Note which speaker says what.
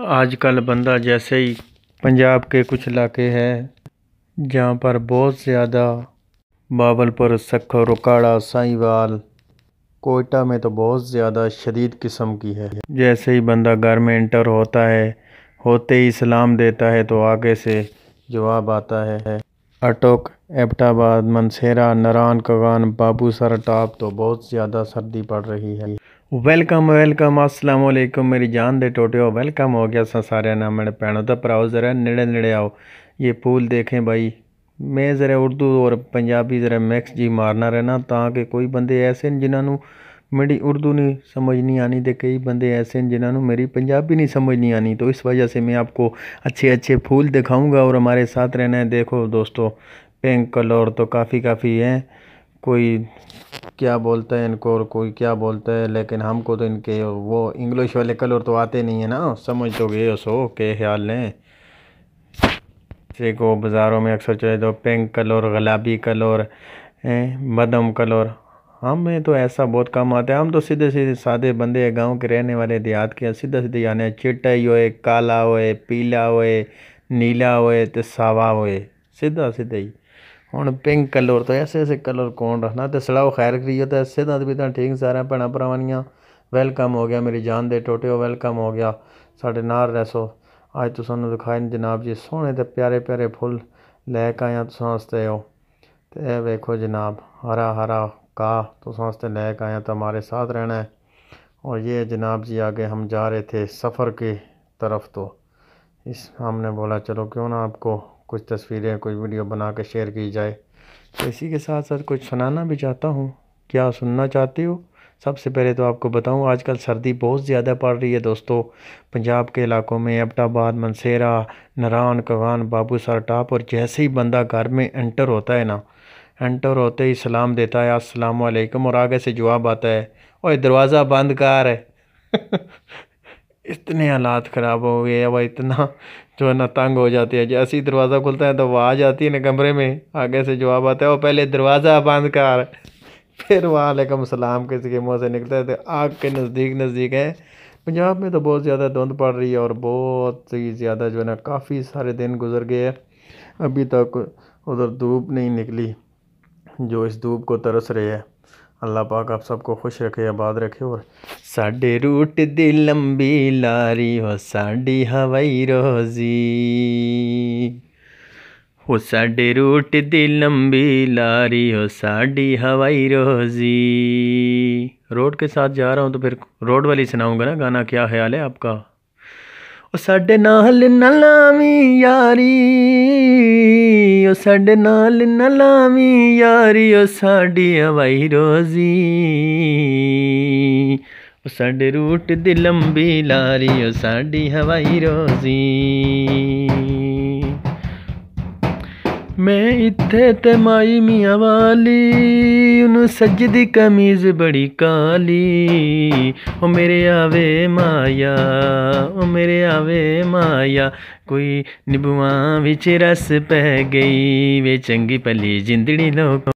Speaker 1: आजकल बंदा जैसे ही पंजाब के कुछ इलाके हैं जहाँ पर बहुत ज़्यादा बावलपुर, सखर, उकाड़ा, साहिवाल, कोयटा में तो बहुत ज़्यादा शदीद किस्म की है। जैसे ही बंदा घर में एंटर होता है, होते ही सलाम देता है तो आगे से जवाब आता है अटोक, एबटाबाद, मनसेरा, नरान, कगान, बाबूसर टॉप। तो बहुत ज़्यादा सर्दी पड़ रही है। वेलकम वेलकम अस्सलाम वालेकुम मेरी जान दे टोटियो। वेलकम हो गया सारे ना मेरे भैनों तो भराओ, ज़रा नेड़े नेड़े आओ। ये फूल देखें भाई, मैं ज़रा उर्दू और पंजाबी ज़रा मिक्स जी मारना रहना ताकि कोई बंदे ऐसे न जिन्होंने मेरी उर्दू नहीं समझ नहीं आनी, तो कई बंदे ऐसे न जिन्होंने मेरी पंजाबी नहीं समझ नहीं आनी। तो इस वजह से मैं आपको अच्छे अच्छे फूल दिखाऊंगा और हमारे साथ रहना है। देखो दोस्तों, पिंक कलर तो काफ़ी हैं, कोई क्या बोलता है इनको और कोई क्या बोलता है, लेकिन हमको तो इनके वो इंग्लिश वाले कलर तो आते नहीं है ना, समझ तो गए सो के ख्याल लें। जैसे को बाज़ारों में अक्सर चले तो पिंक कलर, गुलाबी कलर, बदम कलर, हमें तो ऐसा बहुत कम आता है। हम तो सीधे सीधे सादे बंदे हैं, गांव के रहने वाले, देहात के, सीधा सीधे आने चिट्टा ही होए, काला होए, पीला होए, नीला होए तो सावा होए, सीधा सीधा ही। ਹੁਣ पिंक कलर तो ऐसे ऐसे कलर कौन रखना तो सड़ाओ खैर करिए तो ऐसे तो भी ठीक सारा भैन भरावानियाँ। वेलकम हो गया मेरी जान दे टोटियो, वेलकम हो गया साढ़े नाल रैसो। अज तो सानू दिखाए जनाब जी सोहने तो प्यारे प्यारे फुल लैके आया तुस वास्ते हो। तो यह वेखो जनाब, हरा हरा का तुस वास्ते लैके आया, तो हमारे साथ रहना है। और ये जनाब जी आगे हम जा रहे थे सफ़र की तरफ, तो इस हमने बोला चलो क्यों ना आपको कुछ तस्वीरें, कोई वीडियो बना के शेयर की जाए। तो इसी के साथ साथ कुछ सुनाना भी चाहता हूँ। क्या सुनना चाहती हो? सबसे पहले तो आपको बताऊँ आजकल सर्दी बहुत ज़्यादा पड़ रही है दोस्तों। पंजाब के इलाकों में एबटाबाद, मनसेरा, नरान, कगान, बाबूसर टॉप। और जैसे ही बंदा घर में एंटर होता है ना, एंटर होते ही सलाम देता है अस्सलाम वालेकुम, और आगे से जवाब आता है ओए दरवाज़ा बंद कर है। इतने हालात ख़राब हो गए अब, इतना जो है ना तंग हो जाते हैं। जैसे ही दरवाज़ा खुलता है तो आवाज़ आती है ना कमरे में, आगे से जवाब आता है वो पहले दरवाज़ा बंद कर। फिर वालेकुम सलाम किसी के मुँह से निकलता है तो आग के नज़दीक नज़दीक है। पंजाब में तो बहुत ज़्यादा धुंध पड़ रही है और बहुत ही ज़्यादा जो है ना काफ़ी सारे दिन गुजर गए हैं, अभी तक उधर धूप नहीं निकली जो इस धूप को तरस रहे हैं। अल्लाह पाक आप सबको खुश रखे, आबाद रखे। और साडे रूट दी लंबी लारी हो साडी हवाई रोजी, हो साडे रूट दी लंबी लारी हो साडी हवाई रोजी। रोड के साथ जा रहा हूँ तो फिर रोड वाली सुनाऊंगा ना गाना। क्या ख्याल है आपका? ओ साडे नाल ना लावी यारी, ओ साडे नाल ना लावी यारी, ओ साडी हवाई रोजी, ओ साडे रूट दी लंबी लारी, ओ साडी हवाई रोजी। मैं इत्थे ते माई मियाँ वाली, उन्हों सजदी कमीज बड़ी काली। ओ मेरे आवे माया, ओ मेरे आवे माया, कोई निबुआ विच रस पै गई वे चंगी भली जिंदड़ी लोग।